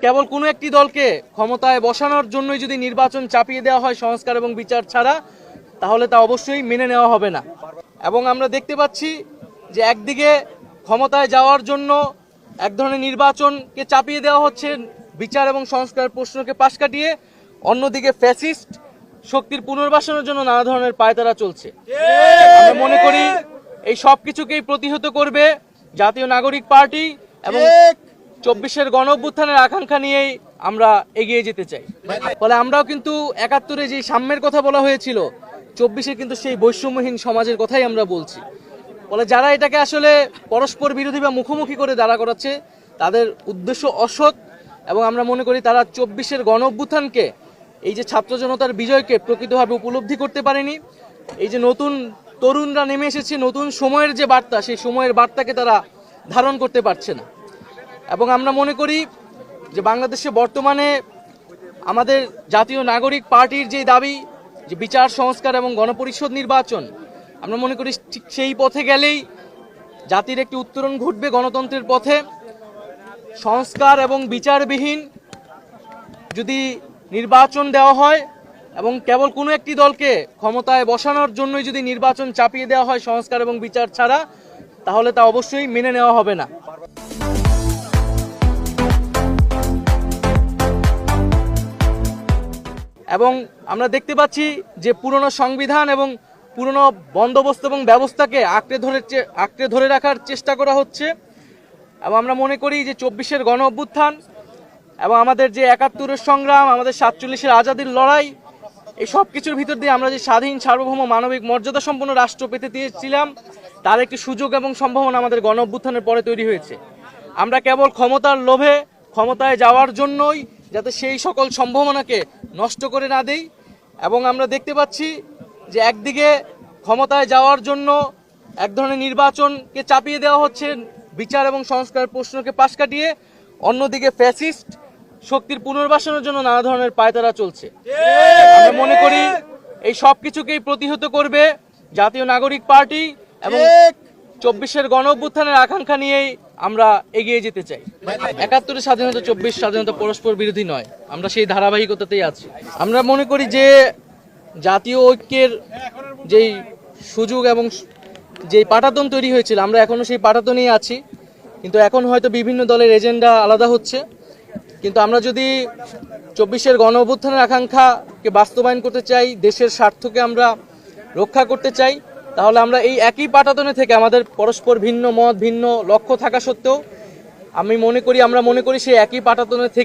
কেবল কোনো একটি দলকে ক্ষমতায় বসানোর জন্যই যদি নির্বাচন চাপিয়ে দেওয়া হয় সংস্কার এবং বিচার ছাড়া, তাহলে তা অবশ্যই মেনে নেওয়া হবে না। এবং আমরা দেখতে পাচ্ছি যে একদিকে ক্ষমতায় যাওয়ার জন্য এক ধরনের নির্বাচনকে চাপিয়ে দেওয়া হচ্ছে বিচার এবং সংস্কার প্রশ্নকে পাশ কাটিয়ে, অন্যদিকে ফ্যাসিস্ট শক্তির পুনর্বাসনের জন্য নানা ধরনের পায়তারা চলছে। আমরা মনে করি এই সব কিছুকেই প্রতিহত করবে জাতীয় নাগরিক পার্টি এবং 24-এর গণঅভ্যুত্থানের আকাঙ্ক্ষা নিয়েই আমরা এগিয়ে যেতে চাই। ফলে আমরাও কিন্তু 71-এ যে সাম্যের কথা বলা হয়েছিল, 24-এ কিন্তু সেই বৈষম্যহীন সমাজের কথাই আমরা বলছি। ফলে যারা এটাকে আসলে পরস্পর বিরোধী বা মুখোমুখি করে দাঁড়া করাচ্ছে, তাদের উদ্দেশ্য অসৎ। এবং আমরা মনে করি তারা 24-এর গণঅভ্যুত্থানকে, এই যে ছাত্র জনতার বিজয়কে প্রকৃতভাবে উপলব্ধি করতে পারেনি। এই যে নতুন তরুণরা নেমে এসেছে, নতুন সময়ের যে বার্তা, সেই সময়ের বার্তাকে তারা ধারণ করতে পারছে না। এবং আমরা মনে করি যে বাংলাদেশে বর্তমানে আমাদের জাতীয় নাগরিক পার্টির যে দাবি, যে বিচার সংস্কার এবং গণপরিষদ নির্বাচন, আমরা মনে করি ঠিক সেই পথে গেলেই জাতির একটি উত্তরণ ঘটবে গণতন্ত্রের পথে। সংস্কার এবং বিচারবিহীন যদি নির্বাচন দেওয়া হয় এবং কেবল কোনো একটি দলকে ক্ষমতায় বসানোর জন্যই যদি নির্বাচন চাপিয়ে দেওয়া হয় সংস্কার এবং বিচার ছাড়া, তাহলে তা অবশ্যই মেনে নেওয়া হবে না। এবং আমরা দেখতে পাচ্ছি যে পুরনো সংবিধান এবং পুরনো বন্দোবস্ত এবং ব্যবস্থাকে আঁকড়ে ধরে রাখার চেষ্টা করা হচ্ছে। এবং আমরা মনে করি যে 24-এর গণ অভ্যুত্থান এবং আমাদের যে 71-এর সংগ্রাম, আমাদের 47-এর আজাদির লড়াই, এই সব কিছুর ভিতর দিয়ে আমরা যে স্বাধীন, সার্বভৌম, মানবিক মর্যাদা সম্পন্ন রাষ্ট্র পেতে চেয়েছিলাম, তার একটি সুযোগ এবং সম্ভাবনা আমাদের গণ অভ্যুত্থানের পরে তৈরি হয়েছে। আমরা কেবল ক্ষমতার লোভে ক্ষমতায় যাওয়ার জন্যই যাতে সেই সকল সম্ভাবনাকে নষ্ট করে না দেই। এবং আমরা দেখতে পাচ্ছি যে একদিকে ক্ষমতায় যাওয়ার জন্য এক ধরনের নির্বাচনকে চাপিয়ে দেওয়া হচ্ছে বিচার এবং সংস্কার প্রশ্নকে পাশ কাটিয়ে, অন্যদিকে ফ্যাসিস্ট শক্তির পুনর্বাসনের জন্য নানা ধরনের পায়তারা চলছে। আমরা মনে করি এই সব কিছুকেই প্রতিহত করবে জাতীয় নাগরিক পার্টি এবং 24-এর গণঅভ্যুত্থানের আকাঙ্ক্ষা নিয়েই আমরা এগিয়ে যেতে চাই। 71-এর স্বাধীনতা, 24 স্বাধীনতা পরস্পর বিরোধী নয়, আমরা সেই ধারাবাহিকতাতেই আছি। আমরা মনে করি যে জাতীয় ঐক্যের যেই সুযোগ এবং যেই পাটাতন তৈরি হয়েছিল, আমরা এখনো সেই পাটাতনই আছি। কিন্তু এখন হয়তো বিভিন্ন দলের এজেন্ডা আলাদা হচ্ছে। কিন্তু আমরা যদি 24-এর গণ অভ্যুত্থানের আকাঙ্ক্ষাকে বাস্তবায়ন করতে চাই, দেশের স্বার্থকে আমরা রক্ষা করতে চাই, তাহলে আমরা এই একই পাটাতনে থেকে আমাদের পরস্পর ভিন্ন মত, ভিন্ন লক্ষ্য থাকা সত্ত্বেও আমরা মনে করি সেই একই পাটাতনে থেকে